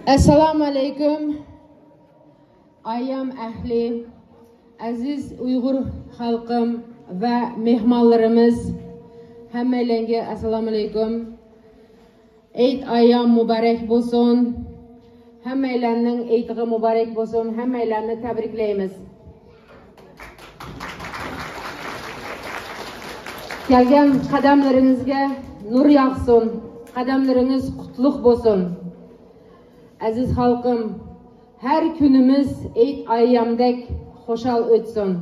Assalamu alaikum. Ayyam ahli, aziz Uyghur halkım ve mehmanlarımız, hammalarga assalamu alaikum. Eid ayyam mübarek olsun. Hammalarning eydi mübarek olsun. Hammalarni tabriklaymiz. Kelgan qadamlaringizga nur yog'sin. Qadamlaringiz qutlug' bo'lsin. Aziz halkım, her günümüz Eid ayyamdek hoşal ötsün.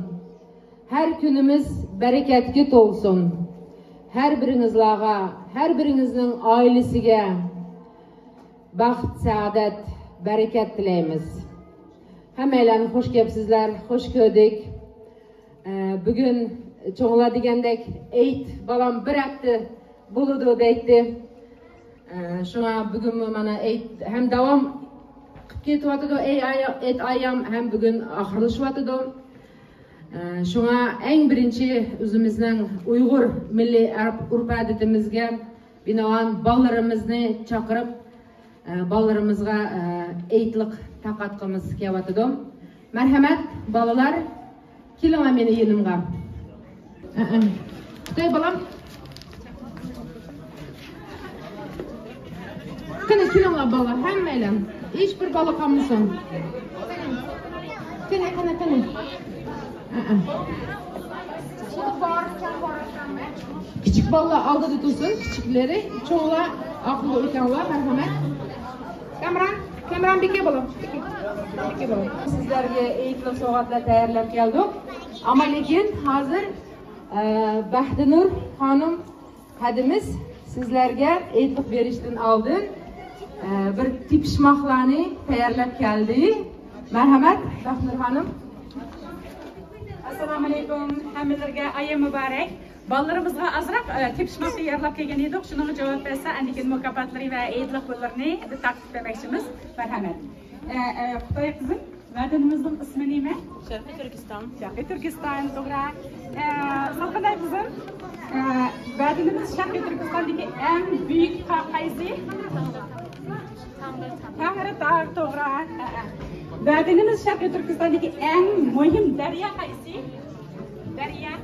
Her günümüz bereketli olsun. Her birinizlağa, her birinizin ailesiga baxt, saadet, bereket dileymiz. Hammalarni hoş gelipsizler, hoş gördük. Bugün çoğunlar degandek Eid balam bir hafta buludu deydi. Şuna bugün mana Eid hem devam ketyapti, Eid ayyam hem bugün ahırlaşyapti. Şuna en birinci özümüzden Uygur milli urf adetimizge binaen ballarımızı çakırıp ballarımızga Eidlik taqatqımız kelyapti. Merhamet balalar, kelinglar meni yanımga. Xitoy balam. Qani kelinglar balalar, hammalar. Hech bir bola qolmasin. Qani. Küçük balalar aldıda tursin, kichikleri, cho'nglar aqlli ekanlar, marhamat. Kamran beka balam. Sizlarga Eidlik sovg'atlar tayyorlab keldik. Ama lekin hozir Baxtinur xonim hadimiz sizlarga Eidlik berishdan oldin bir tepishmoqlarni tayyorlab keldi. Marhamat, Baxtinur xonim. Assalomu alaykum, hammalarga ayyam muborak. Bolalarımızga azroq tepishmoq tayyorlab kelgan edik. Shunga javob bersa, andikin mukofotlari va Eidlik pullarini taqdim etmoqchimiz. Marhamat. Xitoy qizim, vatanimizning ismi nima? Sharqiy Turkiston. Sharqiy Turkiston, to'g'ri. Salqinay qizim, vatanimiz Sharqiy Turkistondagi eng buyuk tog' qaysi? Tangri, to'g'ri. Vatanimiz Sharqiy Turkistondagi eng muhim daryo qaysi? Daryo.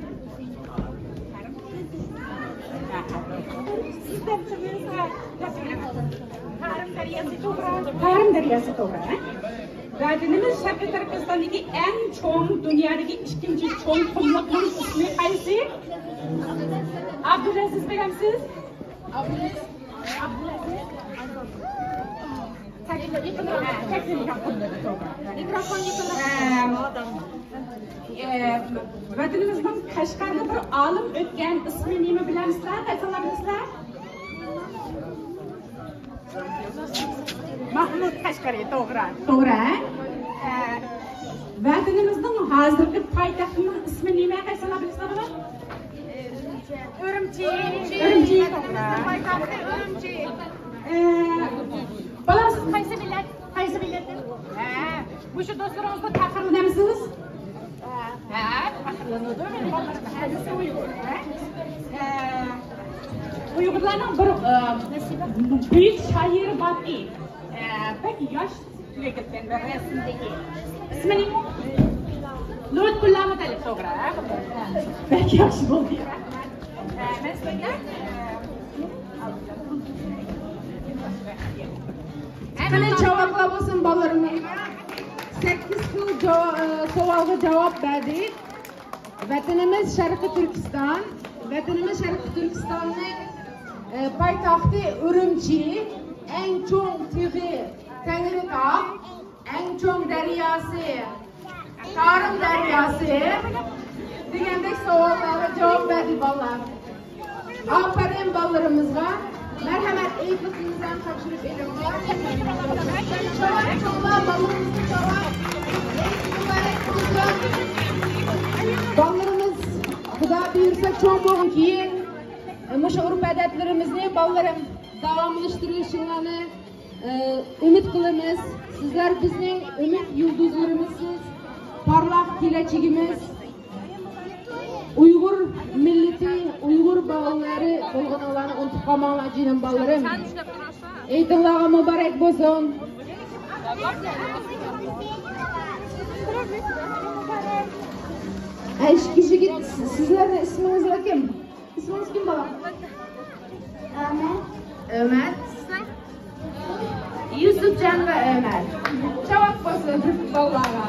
Karim deryası to'g'ri. Vatanimiz Sharqiy Turkistondagi eng cho'ng, dunyodagi ikkinchi cho'ng qumliqning ismi qaysi? Abdulaziz begamsiz? Abdulaziz. Vatanimizning Qashqarda bir olim o'tgan ismi nima bilamsizlar? Aytolmaysizlar? Mahmud Qashqari, to'g'ri. Vatanimizning hozirgi poytaxtining ismi nima? Aytolmaysizlar? Urumchi, to'g'ri. Poytaxti Urumchi. Balam, siz qaysi millat? Bu shu do'stlaringizni taqdirlamisiz? Taqdirlanadi. Meni bolalarimiz hadisi Uyg'ur. Uyg'urlarning bir büyük şairi baki. Pek yaş leketken ve resimdeki. İsmi ne? Lut Kullamat Ali to'g'ri. Pek yaxshi bo'ldi. Mesleğinde? Qani javoblar bo'lsin bolalarga. 8 xil savolga javob berdik. Vatanimiz Sharqiy Turkiston. Vatanimiz Sharqiy Turkistonning poytaxti Urumchi, eng cho'ng tig'i Tangritog', eng cho'ng daryosi Karim daryosi degandek savollarga javob berdik bolalar. Aferin bolalarımızga. Merhamet eğitimimizden topshirib beringlar. Bolalarimiz Xudo buyursa cho'ng bo'lgan keyin o'sha urf odatlarimizni bolalarim davomlashtirishinglarni umid qilamiz. Sizlar bizning umid yulduzlarimizsiz, parlaq kelajagimiz. Uyghur milleti, Uyghur bağları bo'lganlarni unutib qolmanglar jinim bolalarım. Eidinglar mübarek bo'lsin. Eş kişi git. Sizlerin isminiz kim? İsminiz kim baba? Ömer. Yusufcan ve Ömer. Cevap basın babalara.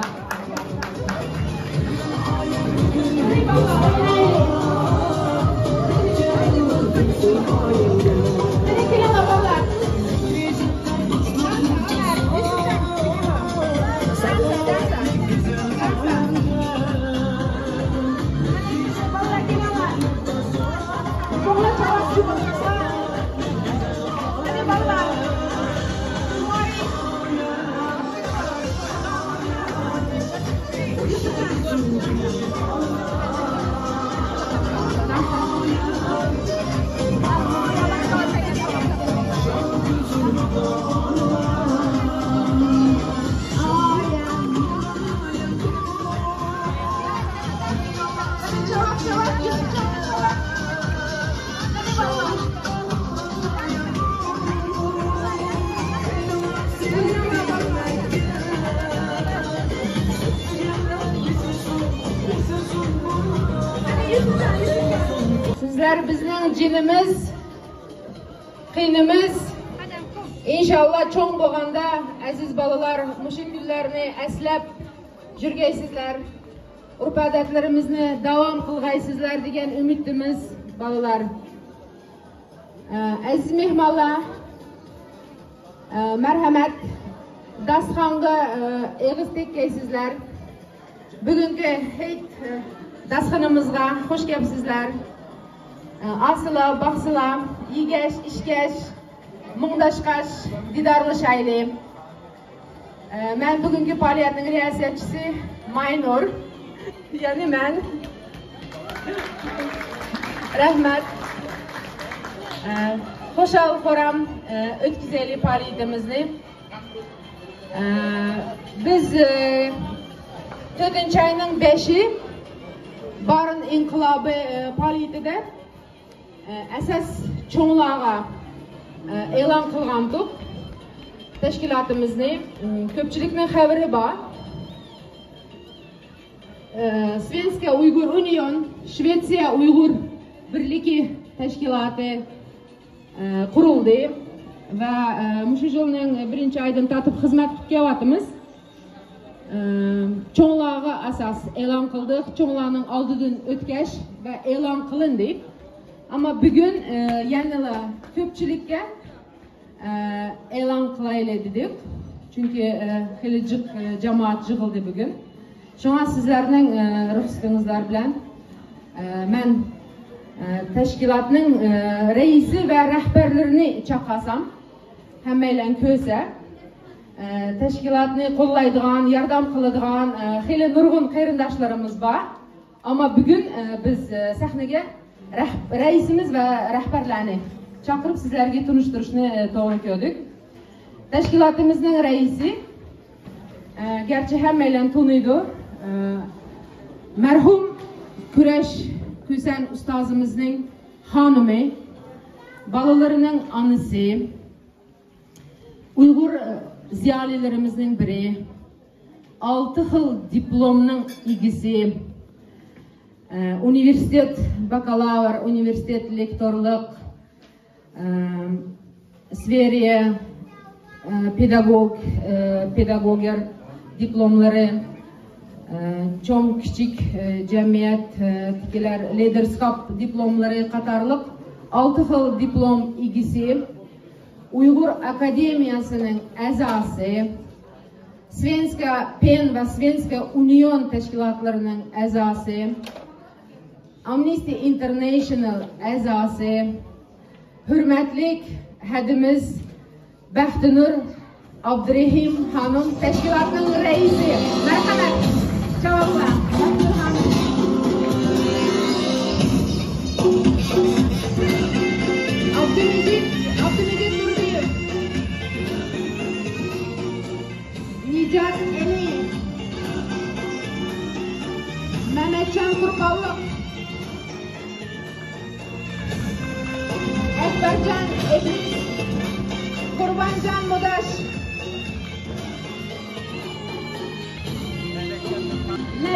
Sizler bizning jinimiz, qiynimiz. İnşallah cho'ng bo'lganda aziz bolalar, mushu kunlarni eslab yurgaysizlar. Urf-odatlarimizni davom qilgaysizlar degan umidimiz bolalar. Aziz mehmonlar, marhamat, dasturxonga eg'iz tekkaysizlar. Bugungi hayit dasturxonimizga xush kelibsizlar. Asılar, baxsılar, yegash, ishgash, mungdashqash, didorlashaylik. Men bugungi faoliyatning riyosatchisi Maynur, ya'ni men. Rahmat. Xo'shal ko'ram o'tkazaylik faoliyatimizni. Biz 4-oyning 5-i Barın inqilobi faoliyatida asas cho'nglarga e'lon qilgandik. Tashkilotimizni ko'pchilikning xabari bor. Svenska Uyghur Union, Shvetsiya Uyg'ur birligi tashkiloti qurildi va mushu yilning 1-oydan tatib xizmat qilib kelyapmiz. Cho'nglarga asas e'lon qildik. Cho'nglarning oldidan o'tkash va e'lon qilindi. Ama bugün yanıla ko'pchilikka e'lon qilaylik dedik. Çünkü xilijik jamoat yig'ildi bugün. Shunga sizlarning ruxsatingizlar bilan men tashkilotning raisi va rahbarlarini chaqasam, hammalar ko'rsa, tashkilotni qo'llaydigan, yordam qiladigan xeyli nurg'un qarindoshlarimiz bor. Ama bugün biz sahnaga raisimiz ve rahbarlarni chaqirib sizlarga tunishtirishni to'g'ri ko'rdik. Tashkilotimizning raisi, gerçi hammalar tanıydı, merhum Kurash Kusan ustozimizning xonimi, balalarının anısı, Uyghur ziyolilarimizning biri, 6 xil diplomning egisi, üniversitet bakalavr, üniversitet lektorluk, sferiye pedagoglar diplomları, çoğun küçük cemiyet tikiler, leadership diplomları qatarlıq 6 xil diplom egisi, Uyghur Akademiyasının a'zosi, Svenska PEN ve Svenska Union teşkilatlarının a'zosi, Amnesty International a'zosi, hürmetlik hadimiz Baxtinur Abdurahim hanım teşkilatının reisi. Merhamet. Cevaplar. Abdülmecid Nurdiyev, Nicat Eliyev, Mehmetcan Kurballık, Ekbercan Edris, Kurbancan Mudaş,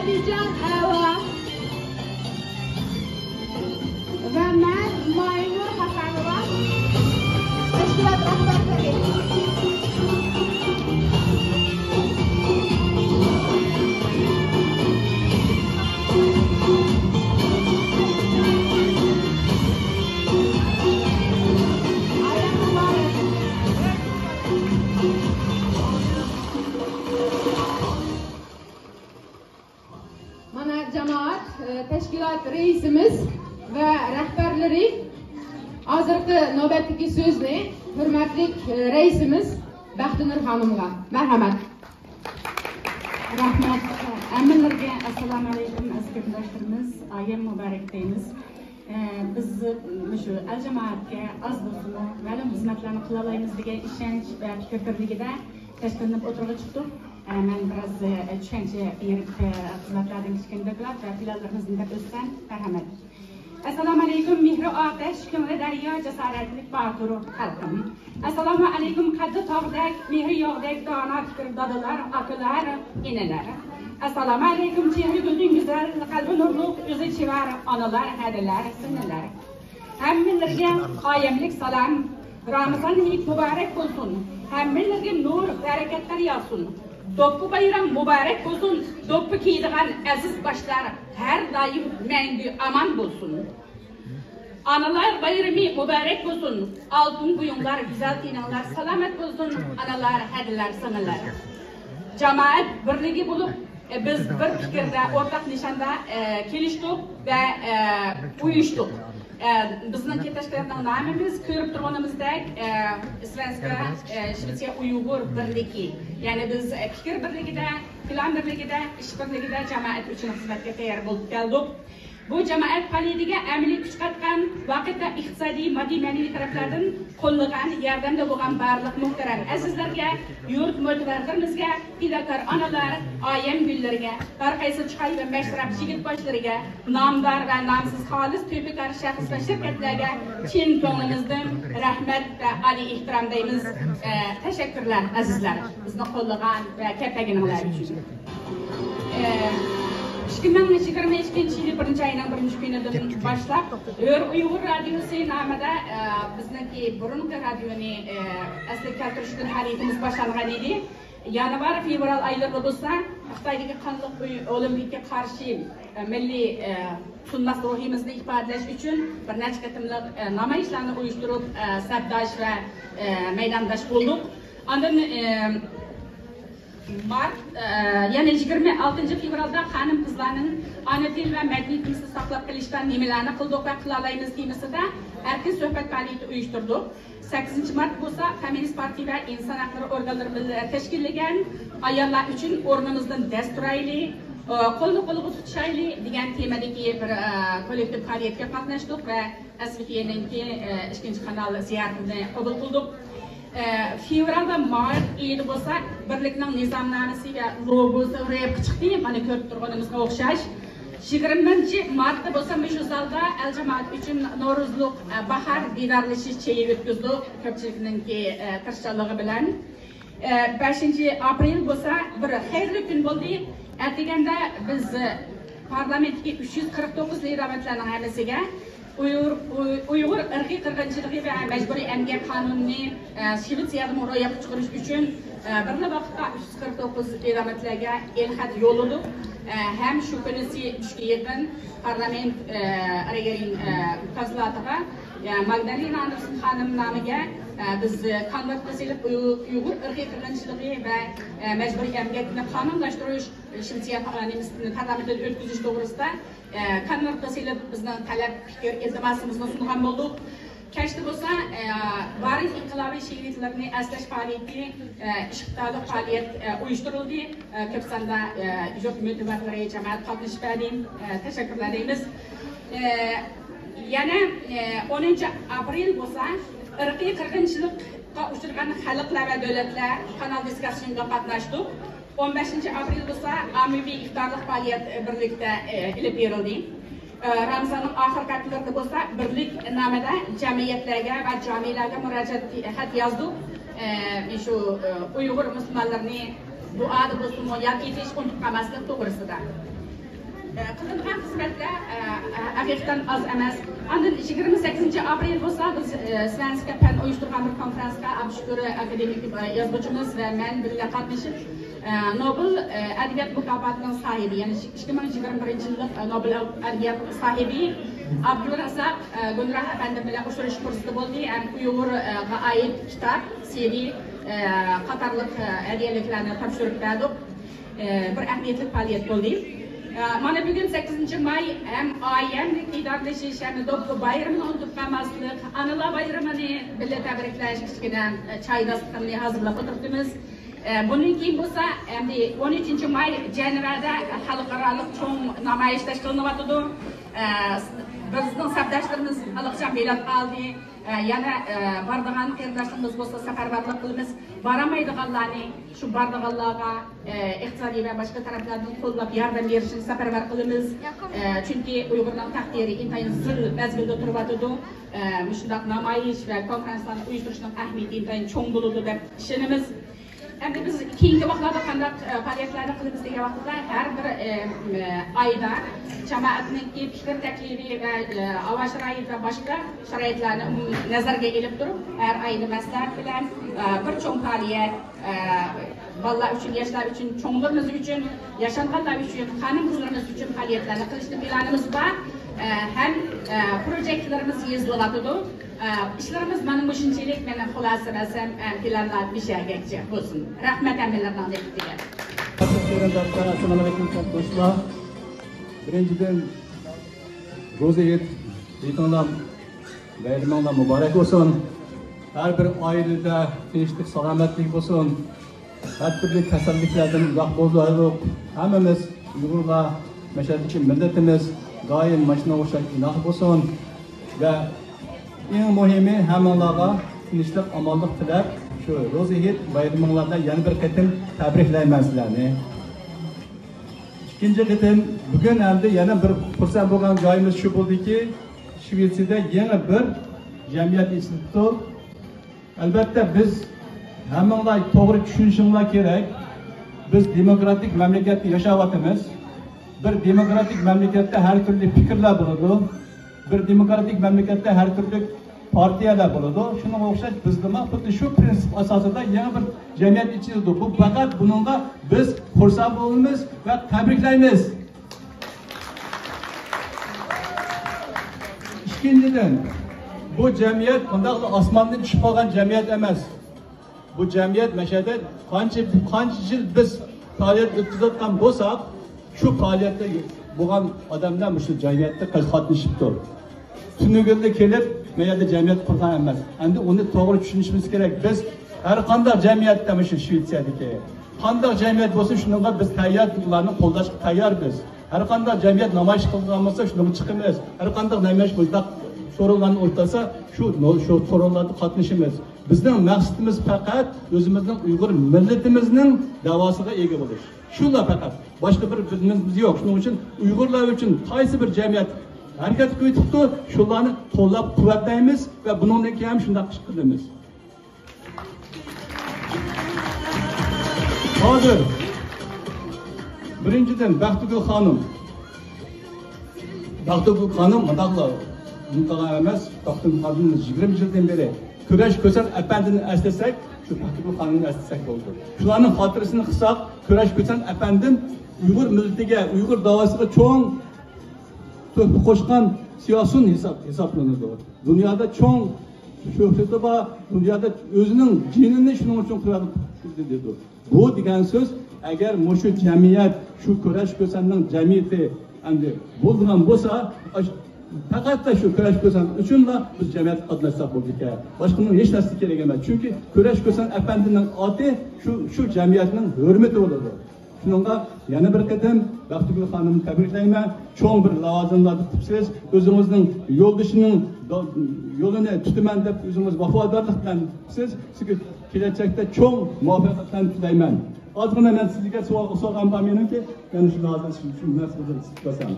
Nabijon Ava va men Maynur Hasanova tashkilot rahbarlari. Mana jamoat tashkilot reisimiz va rahbarlari hozirgi navbatdagi so'zni hurmatli reisimiz Baxtinur xonimga marhamat. Rahmat. Hammalarga assalomu alaykum aziz ayam muborak deymiz. Biz shu al-jamoatga oz bo'lsin ma'lum xizmatlarni qila olamiz degan ishonch va fikr birligida tashkillanib o'tirib chiqdik. Men biraz tushuncha berib xizmatlardan kichkindiklab va filarlarimizni deb o'tsan marhamat. Assalomu alaykum mehri otash ko'ngli daryo jasoratlik bag'ru xalqim. Assalomu alaykum qaddi tog'dak mehri yog'dak dono fikr dadalar akalar enalar. Assalomu alaykum chehri gulning go'zal qalbi nurliq o'zi chevar onalar hadilar singillar. Hammalarga qoyimlik salom. Ramazon hayit muborak bo'lsin. Hammalarga nur barakatlar yog'sin. Do'ppi bayram muborak bo'lsin. Do'ppi kiydigan aziz boshlar har doim mangu aman bo'lsin. Analar bayrami muborak bo'lsin. Altın buyumlar, güzel tinanlar salomat bo'lsin. Analar, hadilar, singillar. Jamoat birligi bo'lib biz bir fikrda, o'rtaq nishonda kelishdik va uyushdik. Bizning tashkilotning nomimiz ko'rib turganimizdek Svenska Shvetsiya Uyg'ur birligi. Ya'ni biz fikr birligida, plan birligida, ish birligida jamoat uchun xizmatga tayyor bo'lib keldik. Bu jamoat faoliyatiga amaliy kuch qatgan, vaqtda iqtisodiy, madaniy taraflardan qo'llagan, yordamda bo'lgan barliq muhtaram azizlarga, yurt mo'tabarlarimizga, fidokor onalar, ayam gullarga, har qaysi chiqay va mashrab yigit boshlariga, nomdor va nomsiz xolis tepekor shaxs va shirkatlarga chin ko'nglimizdan rahmat va oliy ehtirom deymiz. Tashakkurlar azizlar, bizni qo'llagan va kattaginlar uchun. 2022 yılı 1. ayının 1. gününden başlap Uyghur Radyosu namada bizniki burunki radyoni asli keltirishdan haritimiz boshlangan edi. Yanvar fevral oylarida bo'lsa Xitoydagi qonliq o'limlikka qarshi milliy sunmas ruhimizni ifodalash uchun bir necha qatimliq namoyishlarni uyushtirib sabdosh va maydondosh bo'ldik. Ondan Mart, yani 26 fevralda hanım kızlarının ana dil ve medeniyetimizni saqlab qilishdan nimalarni qildik va qila olamiz demasida erkin suhbat faoliyati uyushtirdik. 8 Mart bo'lsa Kommunist partiya va inson haqlari organlari tashkillagan ayollar uchun o'rnimizdan dast turaylik, qo'l-qo'lga tutishaylik degan temadagi bir kollektiv faoliyatga qatnashdik va SVT'ninki 2 kanal ziyoratini qabul qildik. Fevralda Mart ayida bo'lsa birlikning nizomnomasi va logosi ro'yobga chiqdi. Mana ko'rib turganimizga o'xshash. 20 martda bo'lsa shu zalda el-jamoat uchun Navro'zlik bahor didorlashish cheyi o'tkazdik ko'pchilikninki tirishchanligi bilan. 5 aprel bo'lsa bir xayrli kun bo'ldi. Ertaganda biz parlamentga 349 lirovatlarning hammasiga Uyghur irqiy qirg'inchiligi va majburiy emgak qonunini Shvetsiyada ro'yobga chiqarish uchun birla vaqtda 349 e'lomotlarga el-xat yo'lladik. Hem shu kunisi tushga yaqin parlament regering tafsilotiga Magdalena Anderson xonim nomiga biz konvert qisilib Uyghur irqiy qirg'inchiligi va majburiy emgakni qonunlashtirish Shvetsiya parlamentida o'tkazish to'g'risida konvert qisilib bizning talab fikr iltimosimizni sungan bo'ldik. Kechda bo'lsa Varis inqilobiy shehidlarni aslash faoliyati ishqidagi faoliyat uyushtirildi. Ko'p sonda ijod motivatorlari jamoat qatnashib berdi. Tashakkurlar deymiz. Yana 10 aprel bo'lsa irqiy qirg'inchilikqa uchragan xalqlar va davlatlar kanal diskussiyasiga qatnashdik. 15 aprel bo'lsa ommaviy iftorlik faoliyat birlikda ilib berildi. Ramazonning oxirgi haftalarida bo'lsa birlik nomida jamiyatlarga va jamiyalarga murojaat xat yozdik. Shu Uyg'ur musulmonlarni duoda bo'lsin yoki hech unutib qolmaslik to'g'risida. Qılınğan xizmətlər həqiqətən az emas. Ondan 28 aprel bo'lsa biz Svenska Pen uyushtirgan bir konferensiya Abshukuri akademik yozuvchimiz va men birga qatnashib Nobel adabiyot mukofotining sohibi, ya'ni 2021-yillik Nobel adabiyot sohibi Abdulrazak Gulrah efendi bilan uchrashish fursati bo'ldi. Uyg'urga oid kitob, CD qatorliq hadiyaliklarni topshirib berdik. Bir ahamiyatli faoliyat bo'ldi. Mana bugün 8 may hem ayemlik idarlaşış hem Doblo bayramını unutmamaslık, Anılar bayramını birlikte tebrikleş kichkina çaydaslıqni hazırlab o'tiribmiz. Bundan keyin bo'lsa, endi 13 may Jenevada xalqaro cho'ng namoyish tashkillanyapti. Bizning sabdashlarimiz haliqcha melat qoldi. Yana bardigan qarindoshlarimiz bo'lsa safarbarlik qilamiz. Baramaydiganlarni shu bardiganlarga iqtisodiy va boshqa taraflardan qo'llab yordam berishni safarbar qilamiz. Chunki Uyg'urlar taqdiri intayin zil mazgilda turibdi. Shunday namoyish va konferensiyalarni uyushtirishning ahamiyati intayin cho'ng bo'ladi deb ishonamiz. Endi biz keyingi vaqtlarda qanday faoliyatlarni qilamiz degan vaqtda har bir oyda jamoatning fikr taklifi va havo sharoiti va boshqa sharoitlarni nazarga olib turib, har oyda maslahat bilan bir cho'ng faoliyat bolalar uchun, yoshlar uchun, cho'nglarimiz uchun, yashanganlar uchun, xonim qizlarimiz uchun faoliyatlarni qilishni planimiz bor. Hem projektlarimiz yazılatıdı. İşlerimiz benim bu şunçilik benim xulosalasam planlar bir şeyge olsun. Rahmet emirlerden de dilerim. Assalomu alaykum do'stlar. Birinchidan Ro'zayet Beytonlar bayramlar muborak bo'lsin. Har bir oilada tinchlik, salomatlik bo'lsin. Har turli kasalliklardan uzoq bo'laylik. Hammamiz Uyg'urlar, mashaqqatchi millatimiz doim mashina o'xshab inoq bo'lsin va eng muhimi hammalarga tinchlik, omonlik tilab, shu Ro'zayet bayramlarida yana bir qatim tabriklayman sizlarni. İkinci qatim bugun endi yana bir xursand bo'lgan joyimiz shu bo'ldiki, Shvetsiyada yana bir jamiyat instituti. Albatta biz hammalar to'g'ri tushunishinglar kerak. Biz demokratik mamlakatda yashayapmiz. Bir demokratik mamlakatda har turli fikrlar bo'ladi. Bir demokratik mamlakatda har turli partiyalar bo'ladi. Shunga o'xshash bizda ham xuddi shu prinsip asosida yana bir jamiyat ichida. Bu faqat buningga biz xursand bo'lamiz va tabriklaymiz. İkinciden, bu jamiyat bundaqla osmondan tushib qolgan jamiyat emas. Bu jamiyat mashada qancha yil biz faoliyat o'tkazayotgan bo'lsak, shu faoliyatda bo'lgan odamlar shu jamiyatda qatnashibdi. Tunugunda kelib, meyada jamiyat qurgan emas. Endi uni to'g'ri tushunishimiz kerak. Biz har qanday jamiyatda shu Shvetsiyadagi qanday jamiyat bo'lsa, shunga biz tayyor, ularni qo'llashga tayyormiz. Har qanday jamiyat namoyish qilgan bo'lsa, shunga chiqamiz. Har qanday namoyish bo'lsa, so'rovlarni o'rtasa, shu so'rovlarda qatnashamiz. Bizning maqsadimiz faqat o'zimizning Uyg'ur millatimizning davosiga ega bo'lish. Shular faqat. Boshqa bir bizimiz yo'q. Shuning uchun Uyg'urlar uchun qaysi bir jamiyat harakat qilibdi, shularni qo'llab quvvatlaymiz va bundan keyin ham shunday qilamiz. Hozir birinchidan Baxtigul xonim. Baxtigul xonim madaqlar unutgan emas, Baxtigul xonimni 20 yildan beri Kurash Ko'san apandini eslasak, shu Baxtigul xonimni eslasak bo'ldi. Shularning xotirasini qilsak, Kurash Ko'san apandim Uyg'ur millatiga, Uyg'ur davosiga cho'ng to'p qo'shgan siyosiy hisoblanadi. Dunyoda cho'ng shuhrati bor, dunyoda o'zining jinini shuning uchun qiladi dedi. Bu degan so'z, agar mushu jamiyat shu Kurash Ko'sanning jamiyati endi bo'lgan bo'lsa, faqat shu Kurash Ko'san uchunla biz jamiyat qatnashsak bo'ldik. Boshqaning hech narsa kerak emas. Chunki Kurash Ko'san apandining oti shu jamiyatning hurmati bo'ladi. Shunga yana bir qatim Baxtigul xonimni tabriklayman. Cho'ng bir lavozimlarda tutibsiz, o'zingizning yo'ldoshining yo'lini tutaman deb o'zingiz vafodorlik bilan siz kelajakda cho'ng muvaffaqiyatlarni tilayman. Ozgina men sizga so'rag'an bor menimki, yana shu hozir shu narsani istasam.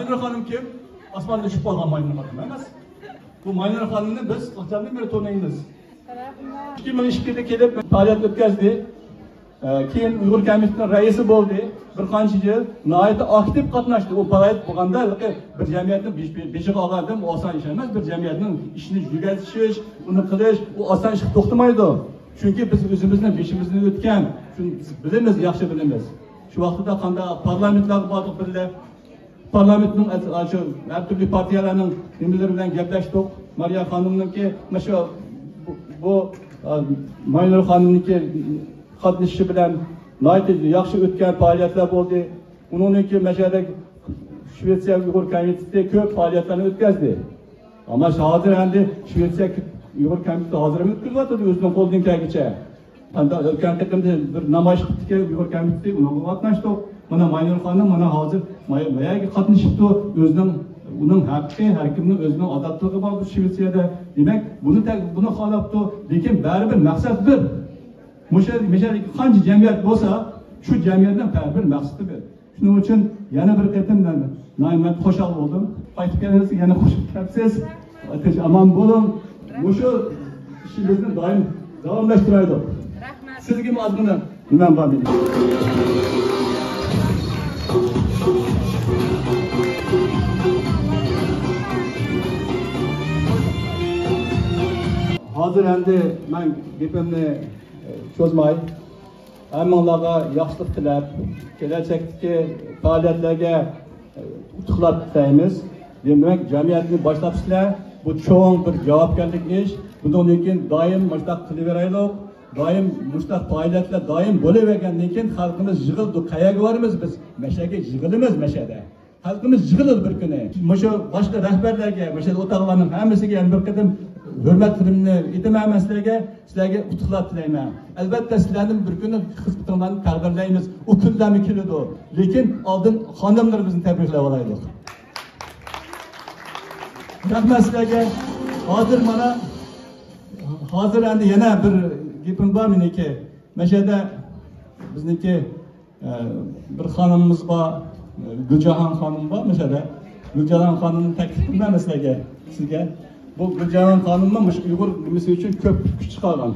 Maynur Hanım kim? Osmonda tushib qolgan Maynur Hanım emas. Bu Maynur Hanımni biz qachondan beri tanıymiz. 2002'de kelib faoliyat o'tkazdi. Keyin Uyg'ur komissiyasining raisi bo'ldi. Bir qancha yil nihoyatda aktiv qatnashdi. U faoliyat bo'lganda bir jamiyatning beshiga olgandim oson ish emas. Bir jamiyatning ishini yugatish, uni qilish, u oson ish to'xtamaydi. Chunki biz o'zimizning beshimizdan o'tgan, shuni bilamiz, yaxshi bilamiz. Shu vaqtda qanday parlamentlar bordik birga. Parlamentning har turli partiyalarning nimalari bilan gaplashdik. Mariya xonimniki, mana bu Maynur xonimniki qatnashishi bilan yaxshi o'tgan faoliyatlar bo'ldi. Uningki mashada Shvetsiya Uyg'ur komissiyasi ko'p faoliyatlarni o'tkazdi. Ammo hozir endi Shvetsiya Uyg'ur komissiyasi hozir ham o'tkazyapti o'zining qo'lidan kelgancha. O'tgan qatmda bir namoyish qildik Uyg'ur komissiyasi, unga qatnashdik. Mana Maynur xonim mana hozir mayaga qatnashibdi, o'zining uning haqqi, har kimning o'zining odatligi bor bu Shvetsiyada. Demak, buni xohlabdi, lekin baribir maqsad bir. Mesela qancha jamiyat bo'lsa, shu jamiyatdan bir maqsadi bir. Shuning uchun yana bir qatimdan men qo'shaq bo'ldim. Qaytib kelasiz, yana qo'shib kelasiz. Ateş aman bo'lin. Shu ishimizni doim davomlashtiraylik. Rahmat. Sizga ozgina nimam bor edi. Hozir endi men gapimni cho'zmay, hammalarga yaxshilik tilab, kelajakdagi faoliyatlarga utuqlar tilaymiz. Demak, jamiyatni boshlashlar bu cho'ng bir javobgarlik ish. Bundan keyin doim mushtaq qilaveraylik. Doim mushtaq faoliyatlar doim bo'lavergandan keyin xalqimiz yig'ildi. Qayerga boramiz biz? Mashaga yig'ilamiz mashada. Xalqimiz yig'iladi bir kuni. Mushu boshqa rahbarlarga, mashada o'taqlarning hammasiga ham bir qatim hurmat qilimni aytaman sizlarga utuqlar tilayman. Albatta sizlarning bir kuni xizmatinglarni taqdirlaymiz. U kunlarmi keladi. Lekin oldin xonimlarimizni tabriklab olaylik. Rahmat sizlarga. Hozir endi yana bir gapim bor meniki. Mashada bizniki bir xonimimiz bor, Guljahan xonim bor mashada. Guljahan xonimni taklif qilaman sizga. Bu Guljahan xonimning Uyg'ur nimasi uchun ko'p kuch chiqargan.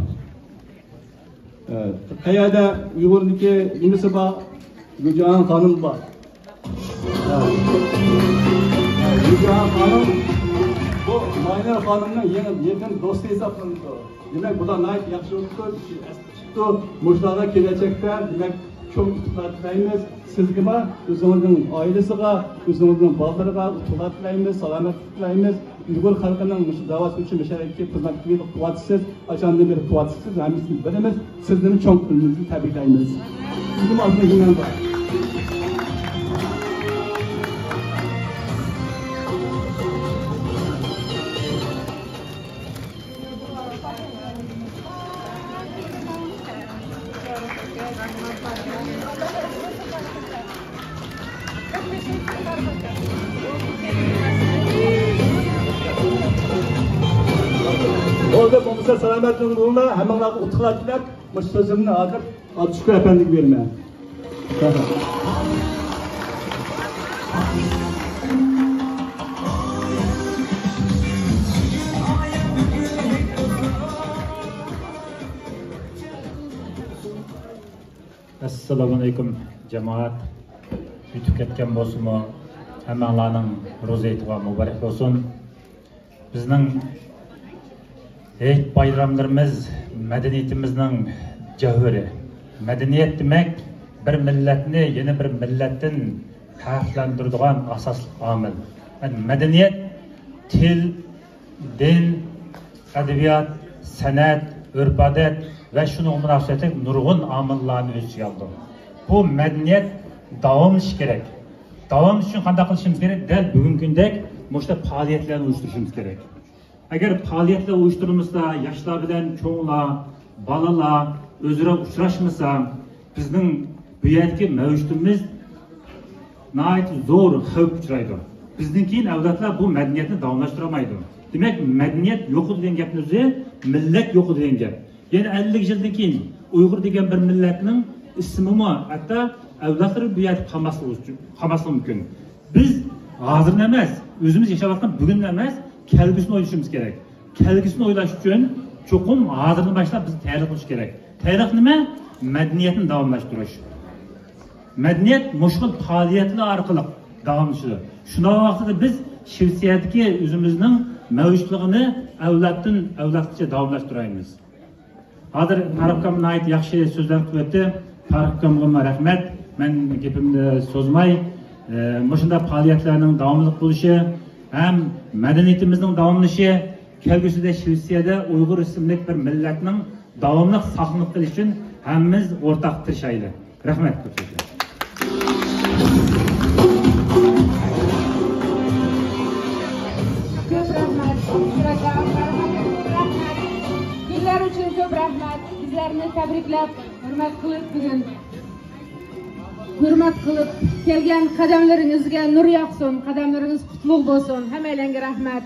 Qayerda Uyg'urniki nimasi bor? Guljahan xonim bor. Guljahan xonim bu Maynur xonimning yaqin do'sti hisoblanadi. Demak, bular nayt yaxshi o'tdi. Mushlarga kelajakda demak cho'ng utuqlar tilaymiz. Sizga o'zingizning oilasiga, o'zingizning bolalarga utuqlar tilaymiz, salomatlik tilaymiz. Uyg'ur xalqining shu da'vati uchun masharakatga xizmat qilib quvvatsiz, qachondan beri quvvatsiz, hammamiz bilamiz. Sizlarni cho'ng kunimizni tabriklaymiz. Sizga mazmun bor. Orada komiser selametliğinin uğruna hemen utkılar tilep, bu sözümünü alır, Şükrü Efendi'ye verme. Assalamu alaikum cemaat. Yutib ketgan bo'lsa-mu, hammalarning ro'zaytiga muborak bo'lsin. Bizning bayramlarımız medeniyetimizin cevheri. Medeniyet demek bir milletini yeni bir milletin farklandırdığı asas amil. Yani medeniyet, til, din, edebiyat, sanat, örf adet ve şunun münasebeti nurgun amillarını öz içine aldı. Bu medeniyet davam iş gerek. Davam için qanday qilishimiz gerek? Del bugün gündek mushta faaliyetlerini uyushtirishimiz gerek. Agar faoliyatlar uyushtirilmasa, yoshlar bilan cho'nglar, bolalar o'zaro uchrashmasa, bizning bu yerdagi mavjudimiz nihoyat zo'r xavf uchraydi. Bizdan keyin avlodlar bu madaniyatni davomlashtirolmaydi. Demak, madaniyat yo'q degan gapni o'zi millat yo'q degan gap. Ya'ni 50 yildan keyin Uyg'ur degan bir millatning ismimi hatto avlodlar bu yerda qolmasligi mumkin. Biz hozirni emas, o'zimiz yashayotgan bugunni emas, kelgusini o'ylashimiz kerak. Kelgusini o'ylash uchun cho'qim hozirdan boshlab biz tayyor bo'lish kerak. Tayyor nima? Madaniyatni davomlashtirish. Madaniyat mushkul faoliyatlar orqali davomlashadi. Shunday vaqtida biz Shvetsiyadagi o'zimizning mavjudligini avloddan avlodgacha davomlashtiramiz. Hozir Farruhkamga ait yaxshi so'zlar qilibdi. Farruhkamga rahmat. Men gapimni so'zmay, shunday faoliyatlarning davomli bo'lishi ham madaniyatimizning davomlashi, kelgusida Shvetsiyada Uyg'ur ismli bir millatning davomli saqlanib qolishi uchun hammamiz o'rtaq tirishaylik. Rahmat. Ko'p rahmat. Bizlar uchun ko'p rahmat. Bizlarni tabriklab, hurmat qilib kelgan qadamlaringizga nur yoqsin, qadamlaringiz qutlug' bo'lsin. Hammalarga rahmat.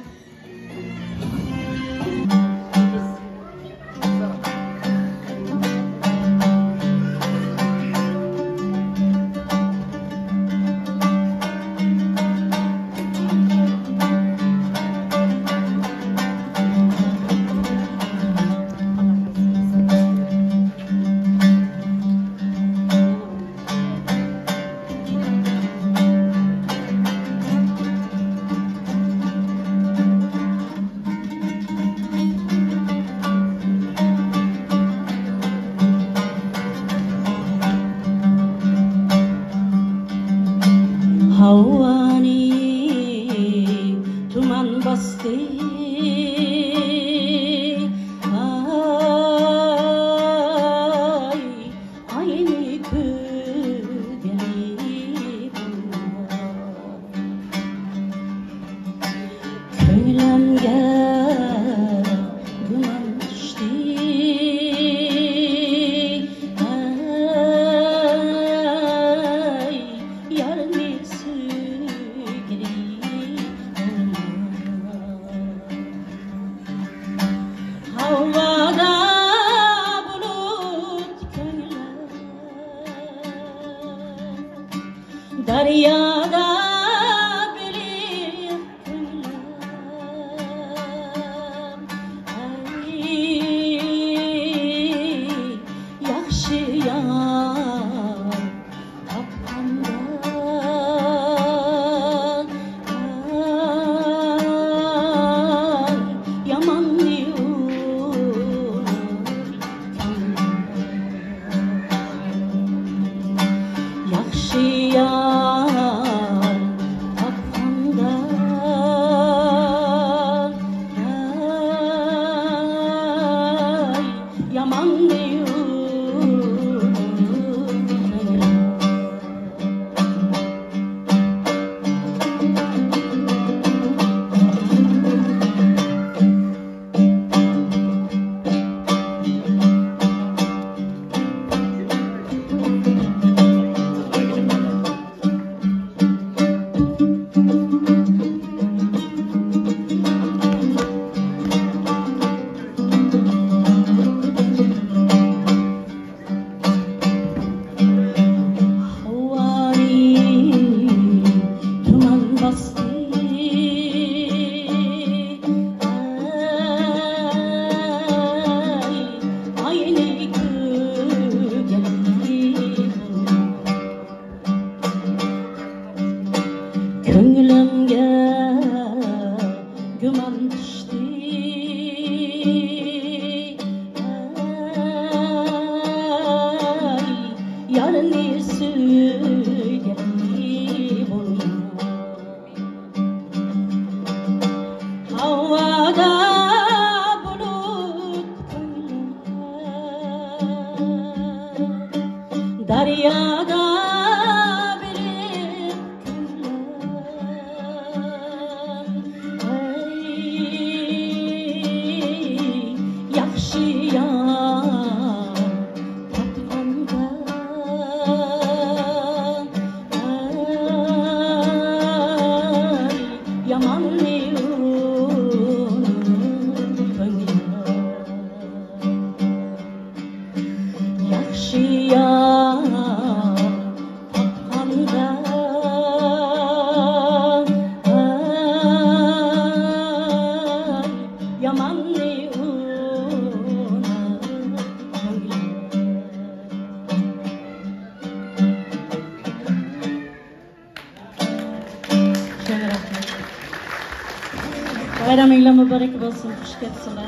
Bayraminglar mübarek olsun. Xush kelibsizlar.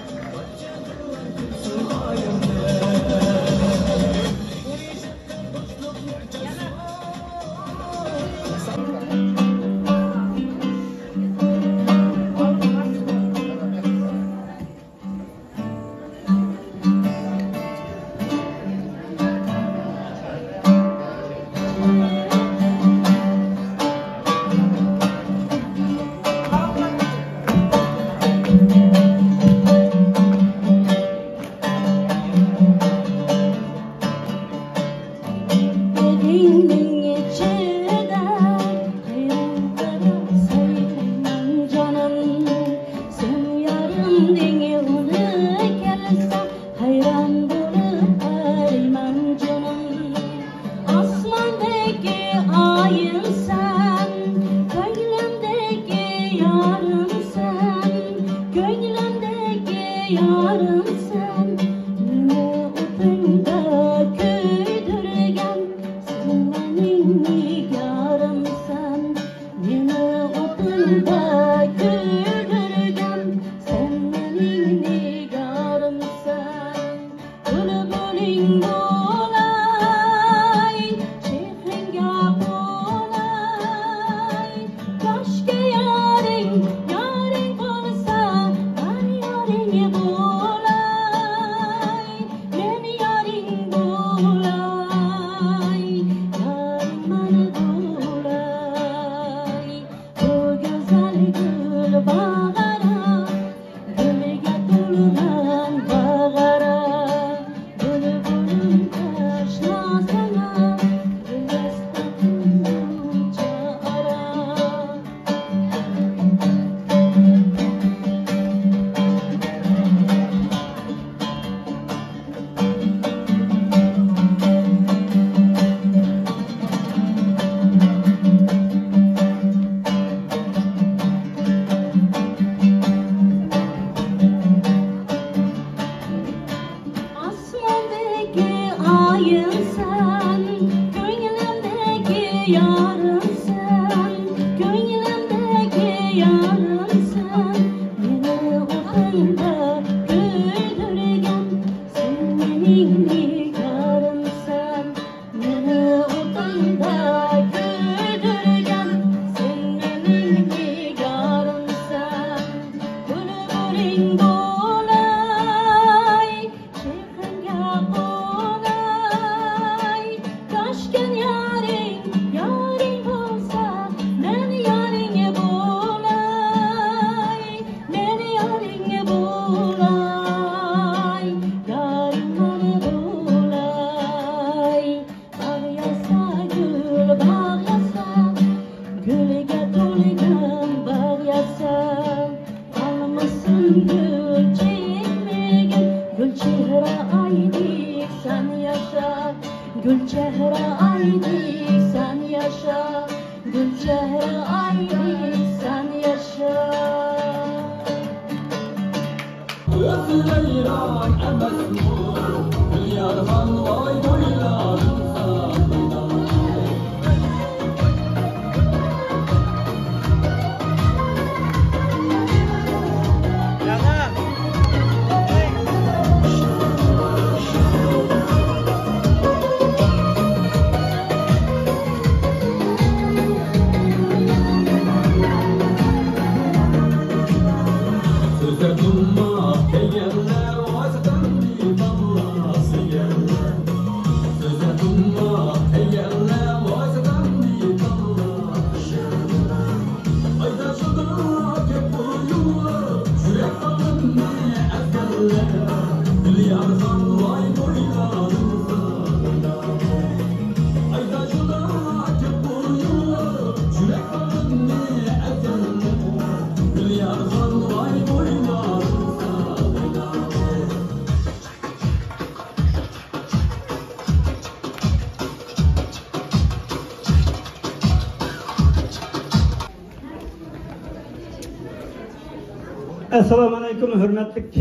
Assalamualaikum hürmetlik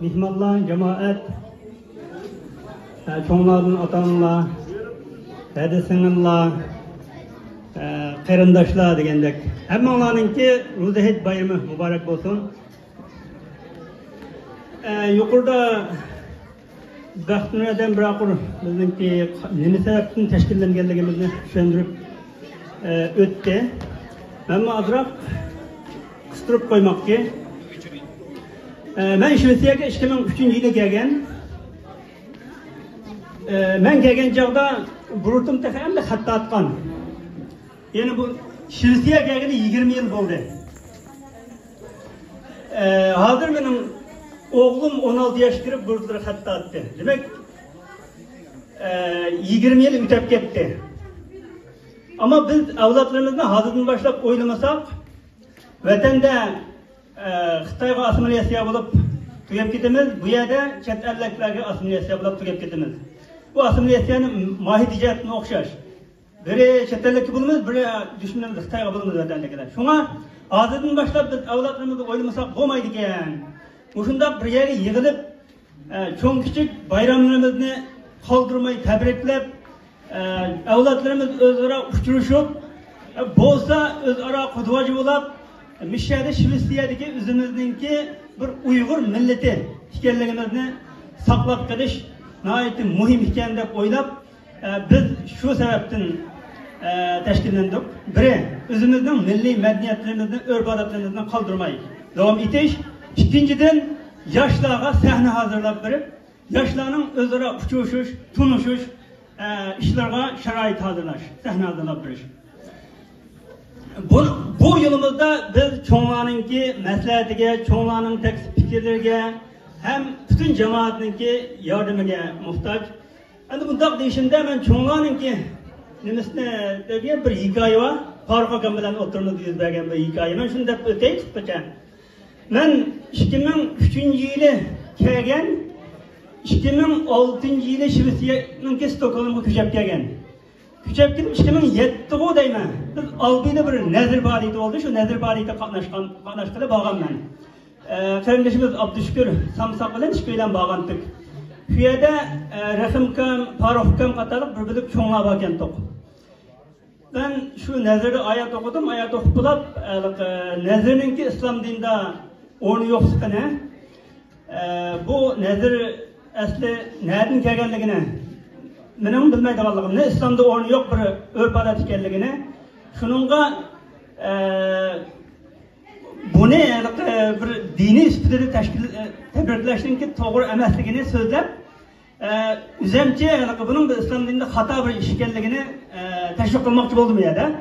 mihmanlar, cemaat, çoğunların atanlar, hadisinler, qarindoshlar degandek. Hammalarningki Ro'zahit bayrami muborak bo'lsin. yuqorida Baxtınır'dan bırakır bizimki nemi sebepten teşkillengenligimizni tushuntirib o'tdi. Men azroq qistirib qo'ymoqchi. Men Shvetsiyaga 2003-yilda kelgan. Men kelgan chog'da buruntim hamda xatta atgan. Ya'ni bu Shvetsiyaga kelganda 20 yil bo'ldi. Hozir mening oğlum 16 yaş kirib burunlar xatta attı. Demek 20 yıl ötüp ketdi. Ama biz avlatlarımızdan hazırdan başlap oynamasak, vatanda Xitoyga assimilyatsiya bo'lib tugab ketamiz, bu yerda chet elliklarga assimilyatsiya bo'lib tugab ketamiz. Bu assimilyatsiyaning mohiyatine o'xshash. Biri chet ellikka bo'lamiz, biri dushmanimiz Xitoyga bo'lamiz vatandagilar. Shunga hazırdan başlap biz avlatlarımızda oynamasak bo'lmaydi ekan. Uşunda bir yere yığılıp, çoğun küçük bayramlarımızı kaldırmayı tebriklep, evlatlarımız özara uçuruşup, bolsa özara kudvacı olup, Mişya'da Şivistiya'daki üzümüzdeki bir Uygur milleti hikayelerimizni saklap kalış, nihayet muhim hikayen dep oylap, biz şu sebepten teşkillendik. Biri, özümüzün milli medeniyetlerimizden, örf adatlarımızdan kaldırmayı devam etiş. İkinciden, yaşlığa sahne hazırlap verip, yaşlarının özara uçuşuş, tunuşuş, işlerine şerait hazırlaş, sahne hazırlap veriş. Bu yılımızda biz çoğunlarınki mesleğine, çoğunlarının tek fikirlerine, hem bütün cemaatinki yardımına muhtaç. Yani bundan değişimde ben çoğunlarınki nemesine dediğim bir hikaye var. Faruk Hakan bilen oturduğumuz yüz bergen bir hikaye. Ben şunu da öteyim tutacağım. Ben 2003-yili kelgan, 2006-yili Shvetsiyaning Stokgolmga ko'chib kelgan. Ko'chib kelib 2007-da deyman. Biz Albida bir nazr faoliyati bo'ldi. Shu nazr faoliyatida qatnashqili borganman. Qarindoshimiz Abdushukur Samsaq bilan ish bilan borgandik. Shu yerda Rahimkam, Farruhkam qatorliq bir-birlik cho'nglar bor ekandik. Ben şu nazrda ayet okudum, ayet okup bulab, nazrninki İslam dininde onu yok sıkına. Bu nazr asli nereden kelganligini mening bilmaydiganligim, ne İslamda onu yok bir örf odat ekanligini. Shuningga buni bir diniy sifatida tabriklashninki to'g'ri emasligini so'zlab, üzemçe bunun da İslam dininde hata bir iş ekanligini teşvik qilmoqchi bo'ldim yerda.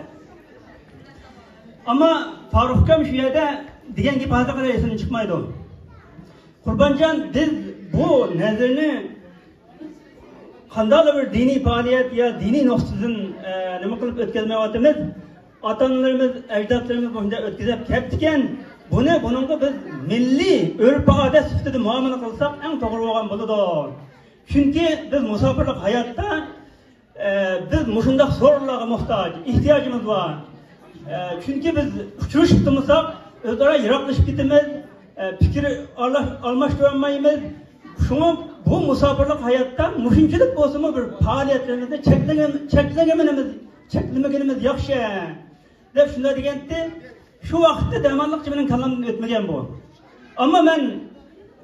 Ama Farruhkam şu yerda degan gap hozir qara esimdan chiqmaydi. Qurbonjon, biz bu nazrni qanday bir diniy faoliyat ya diniy nuqtadan nima qilib o'tkazmayotimiz, ota-onalarimiz, ajdodlarimiz bunda o'tkazib ketgan. Buningga biz milliy urf-odat sifatida muomala qilsak, eng to'g'ri bo'lgan bo'ladi. Çünkü biz musafirlik hayatta biz muşundaq sorularga muhtaç, ihtiyacımız var. Çünkü biz uçuruş tutmasak, özara yiroqlashib ketamiz, fikir almashtirolmaymiz. Şuna bu musafirlik hayatta muşunchilik bo'lsa-mu bir faoliyatlarimizda cheklamaganimiz yaxshi. Deb shunday deganda, shu vaqtda damonliqchi mening kallamdan o'tmagan bu. Ammo men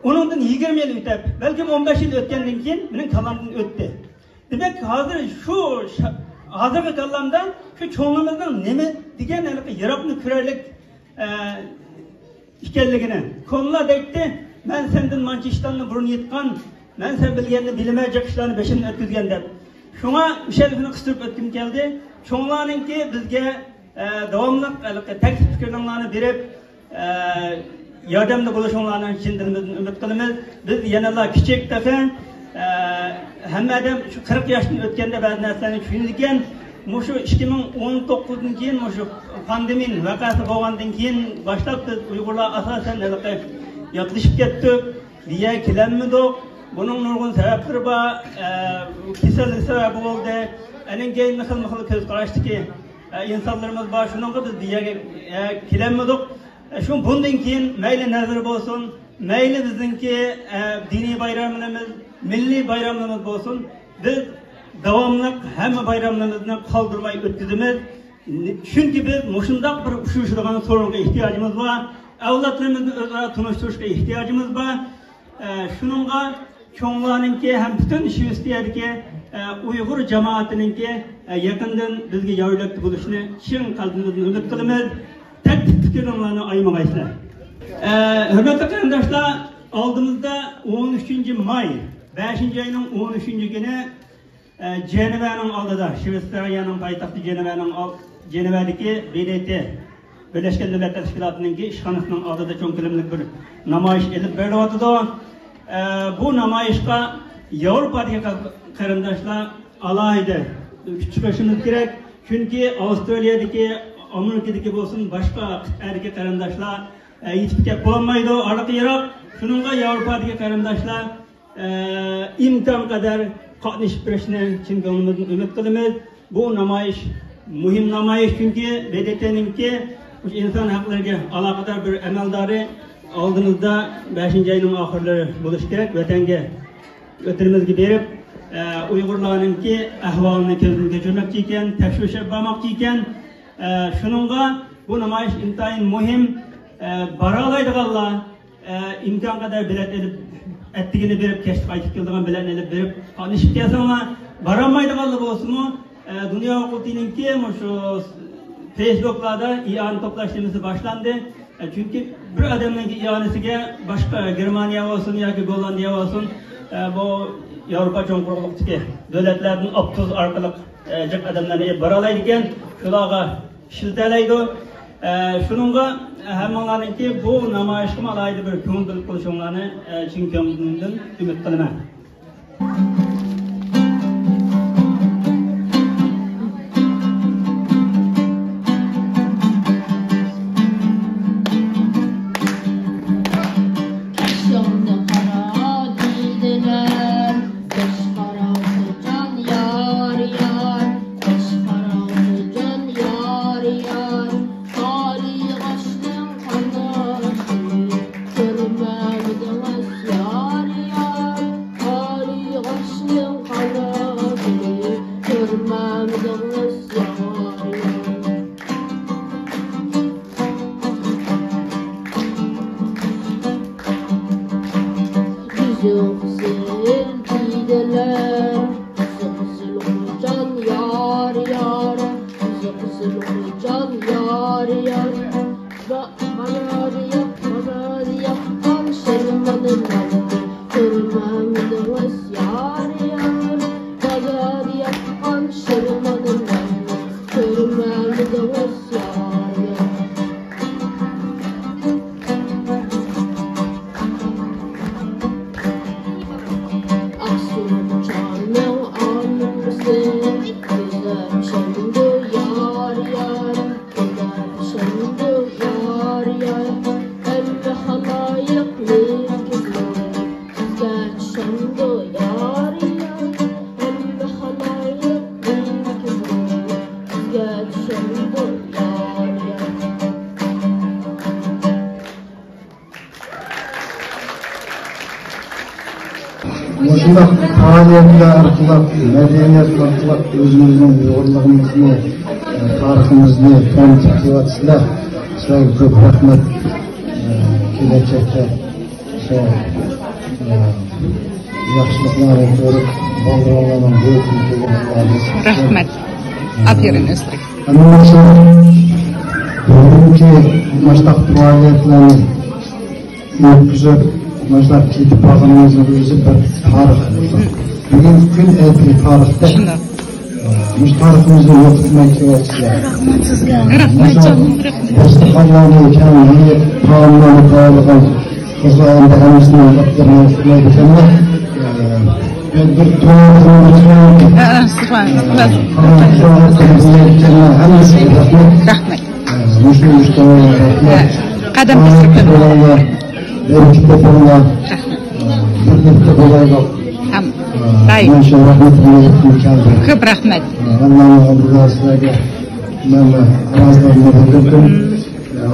onundan 20 yıl ötüp, belki 15 yıl ötkendan keyin benim kallamdan öttü. Demek hazırki kallamda şu çoğunluğumuzdan nemi degan yaroqni ko'raylik ekanligini. Konular deydi, ben senden mancha ishlarni burun yetgan, ben sen bilganni bilmayajak ishlarni beshidan o'tkazgan deb. Shunga Mishelni qistirib o'tkim keldi. Cho'nglarninki bizga davomli taklif fikrlarni berib, yardımda buluşanlarla şimdimizden ümit kılımız. Biz yanıla küçük defa hem adam şu 40 yaşını ötkende bazı neslerini düşünürken şu 2019'dan keyin şu pandemin vakası bo'lgandan keyin başlap biz Uygurlar asasen yaklaşıp kettik, diye kilenmedik. Bunun nurgun sebepleri var, kesellik sebebi oldu. Enin keyin mıhıl köz karıştı ki insanlarımız var, şunun biz diye kilenmedik. Şu bundan keyin mayli nazar bo'lsin, mayli bizninki diniy bayramlarimiz, milliy bayramlarimiz bo'lsin, biz davomli hamma bayramlarimizni qoldirmay o'tkazamiz. Chunki biz mushundaq bir ushurishadigan sorunga ehtiyojimiz bor. Avlodlarimizni o'zaro tunishtirishga ehtiyojimiz bor. Şununla çoğunlarınki hem bütün Şivistiyadaki Uygur cemaatinki yakından bizge yavrulikti buluşunu çin kalbimizden ümit kılımız. Tek fikirlerini ayırmaysınlar. Hürmetli arkadaşlar, aldığımızda 13. May, 5. ayının 13. günü Ceneva'nın aldıda, Şivistiya'nın payitahtı Ceneva'daki BDT, Birleşken Devletler Teşkilatı'nın işhanasının aldıda çok kilimlik bir namayış edip böyle oldu. Bu namayışka Avrupa'daki karındaşlar alaydı. Çıkışımız gerek. Çünkü Avustralya'daki, Amerika'daki olsun başka erkek karındaşlar hiçbir kez bulamaydı. Arada yarak. Şununla Avrupa'daki karındaşlar imkan kadar katlaşıp birleşine için gönlümüzün ümit kılımız. Bu namayış mühim namayış çünkü BDT'ninki insan haklarına alakadar bir emeldarı aldığımızda 5. ayının ahırları buluş gerek. Vatenge ötürümüzü berip Uygurlarınki ahvalını gözünü geçirmekçiyken, teşviş yapmamakçıyken şununla bu namayış intayın mühim baralaydıqalla imkan kadar bilet edip ettiğini berip keşif aytıp yıldığın bilet edip berip kanışıp gelsinler baramaydıqalla bolsun mu dünya hukukininki şu Facebook'larda iyan toplaştığımızı başlandı. Çünkü bir adamın iyanesiga başka Germaniya olsun ya ki Gollandiya olsun bu Avrupa Cumhuriyeti'ndeki devletlerin 30 arkalık cık adamlarını baralaydiken şulağa şiltelaydı. Şununla hemenlarınki bu namayışkı alaydı bir köngül kılışımlarını çünkü ümit kılma. Şundaq faaliyetler arqılıq, medeniyet arqılıq özümüzün uyg'urligimizni, tariximizni tanıtib qilyapsizlar. Sizlarga ko'p rahmat. Kelajakda yaxshiliklarni ko'rib, bolalarning bo'yini kelganlarimiz. Rahmat. Aferin Öztürk. Bugünkü maçtaq faaliyetlarni o'tkazib Maçlar ketip bakımımızın özü bir tarih. Bugün gün etli tarihte biz tarihimizi yok etmek gerekirler. Bostakanlarını kendini tamamlarını bağlıkan kızlarında hemizini yaptırma etmeyi düşünme. Ben bir tuğruluğunu düşünüyorum. Rahmet. Rahmet. Kadam kısırkın. Belki de bununla birlikte olaylar. Tamam. İnşallah rahmet. Köp rahmet. Allah'ın abdüllah sizlerge ben razılarını bildirdim.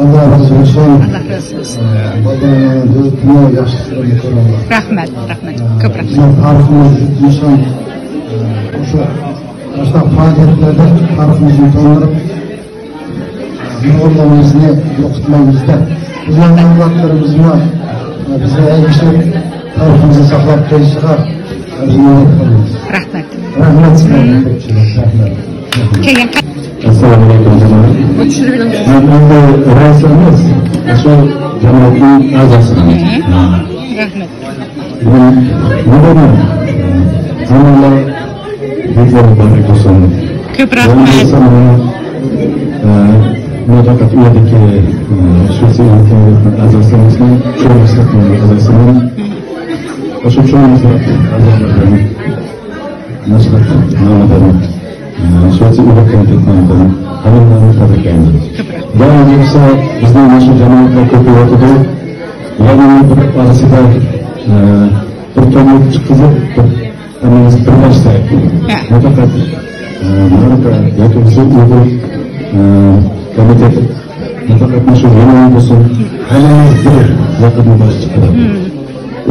Allah razı olsun. Allah razı olsun. Babanın dünya yaşlılarını korunlar. Rahmet, rahmet. Köp rahmet. Bizim tarihimiz insan şu başta faaliyetlerde tarihimizi tanırıp Uygurlarımızı yok etmemizde. Bizim evlatlarımızla bize erişip tariximizni saqlab kelishiga Rahmat. rahmat sizlarga ko'pchilik rahmat. Kelgan Assalomu alaykum janob. Men endi rais emas, shu jamoatning a'zosiman. rahmat. Nima zamonlar bizlar muborak bo'lsin. Ko'p rahmat. Nafaqat u yerdagi Shvetsiya a'zosiman, shu maslahatning a'zosiman. O'sha uchun a'zolarim maslahat nomidani Shvetsiya komitetidan hammalarni tabriklayman. Doim bo'lsa bizning mana shu jamoatlar ko'payadi. Ularning bir orasida bir tomon chiqizib, hammamiz birlashsak, nafaqat Marka yoki Uyg'ur komiteti nafaqat mana shu yomon bo'lsin, hammamiz bir yaqin bosh chiqadi.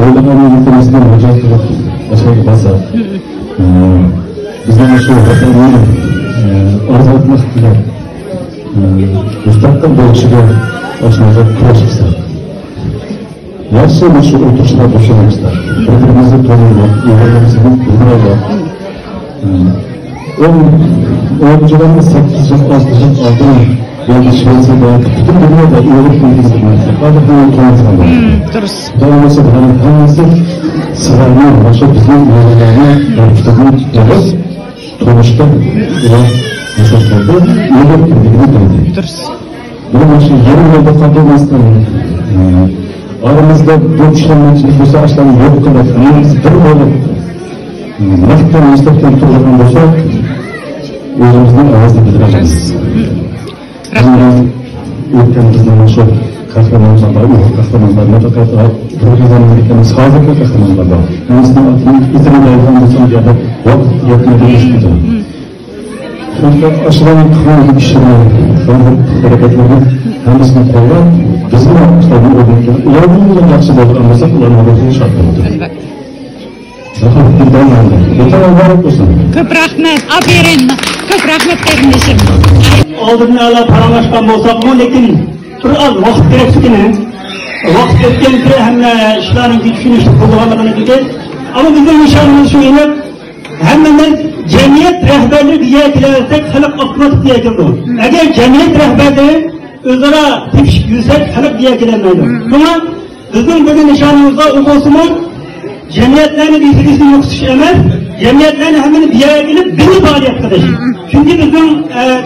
O'ylagan yurtimizga murojaat qilib boshqa basa bizning shu vatanni ozodlik qilib mustaqil bo'lishiga osmonga kurashibsan. Yaxshi shu o'tirishlar boshlanmoqda. Bir-birimizni to'g'rilab, o'zimizni bildirib, o'yinchilarni 8 yil, 6 yil oldin yoki Shvetsiyada butun dunyoda Uyg'ur tilini hizmati qiladi. Durust. Doimsa bularning hammasi sizlarning mana shu bizning o'yinlarni biriktirib kelib, turmushda va masalarda Uyg'ur tilini biladi. Durust. Buni shu yarim yilda qolmasdan aramızda bu işlemcilik olsa aslan yok kadar biz bir olup mahkeme müstakil turlarından olsa özümüzden ağızda bildireceğiz. Ülkemizden şu kahramanlar var, Uyg'ur kahramanlar, nafaqat Turkiyadagi ülkemiz hozirgi kahramanlar var. Bizning atımız izleyicilerden bu so'zlarda vaqt yetmedi. Çünkü aşıların kıvamlı işlerine, kıvamlı hareketlerine hemizini koyuyor. Bizim yapmışlarını öğrenirken, ularının yaxşı bo'lib olmasa, ularning o'zini shart bo'ladi. Rahmat bundan oldi. Yeter muborak bo'lsin. Ko'p rahmat. Aferin. Ko'p rahmat kardeşim. Oldin ala paramlashgan bo'lsak-mu, lekin bir oz vaqt kerak shekilli. Vaqt o'tgan kiri hamma ishlarning tushunishni bo'lganligini dedi. Ammo bizning nishonimiz shu edi. Hammamiz jamiyat rahbarligiga kelsak, xalq avtomatik keladi. Agar jamiyat rahbarligi o'zaro tepishib yursak, xalq diye kelmaydi. Shunga bizning bugun nishonimiz o'zimiz jamiyatlarni bizning yo'qotish emas, jamiyatlarni hammani bir yerga kelib bir faoliyat qilish. Chunki bizning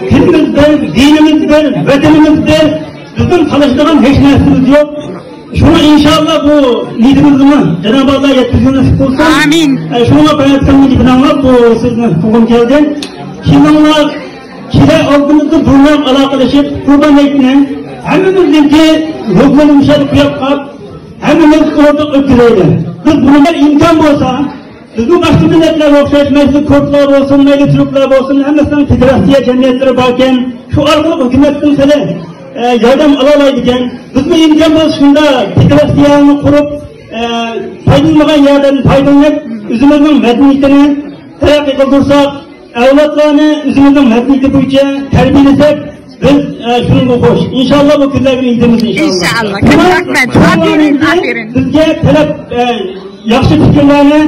tilimiz bir, dinimiz bir, vatanimiz bir, bizning qilishdigan hech narsamiz yo'q. Şuna inşallah bu niyetimizni Cenab-ı Allah yetkizgini nasip olsun. Amin. Şuna bayatkanlığı bilenler bu sizin hukum geldi. Şimdiler kile aldığımızda bundan alakalaşıp kurban ekine hemimizdeki hukumun müşahede yapıp hemimiz orada ötüreydi. Biz bunlar imkan olsa bizim başka milletler okşayış meclis korklar olsun, meclis Türkler olsun hemimizden federasyaya cemiyetleri varken şu arkalık hükümetin sene yardım alalaydıken bizim imkan oluşunda federasyonu kurup faydalanmayan yerden faydalanıp özümüzün medeniyetini terakki kıldırsak evlatlarını özümüzün medeniyeti boyunca terbiyelesek biz şunu hoş. İnşallah bu günlerin iyidimiz inşallah. İnşallah. Çok rahmet. Aferin. Aferin. Bizge talep yaxshi fikrlarni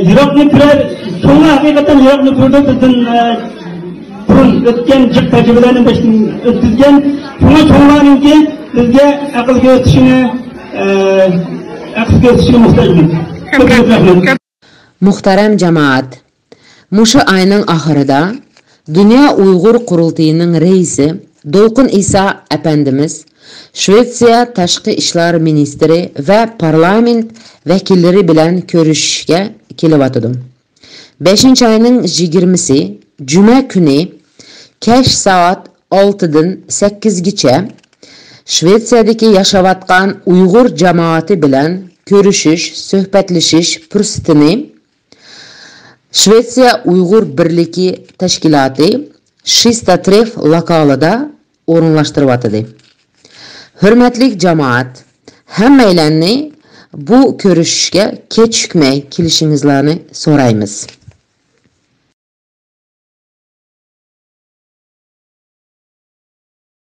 yiroqni ko'rar, so'nggi haqiqatan yiroqni ko'rdik bizning burun o'tgan jiq tajribalarni o'tkazgan shunga cho'nglarniki bizga aqlga o'tishini muhtojmiz. Muhtaram jamoat, mushu ayning oxirida Dünya Uyg'ur qurultiyining raisi Dolqun Isa apandimiz Shvetsiya tashqi ishlar ministri va parlament vakillari bilan ko'rishishga kelyaptim. 5-oyning 20-si juma kuni kech soat 6 dan 8 gacha Shvetsiyadagi yashayotgan Uyg'ur jamoati bilan ko'rishish, suhbatlashish fursatini Shvetsiya Uyg'ur birligi tashkiloti Shistatref lokalida o'rinlashtiryapti. Hurmatli jamoat, hammalarni bu ko'rishishga kechikmay kelishingizni so'raymiz.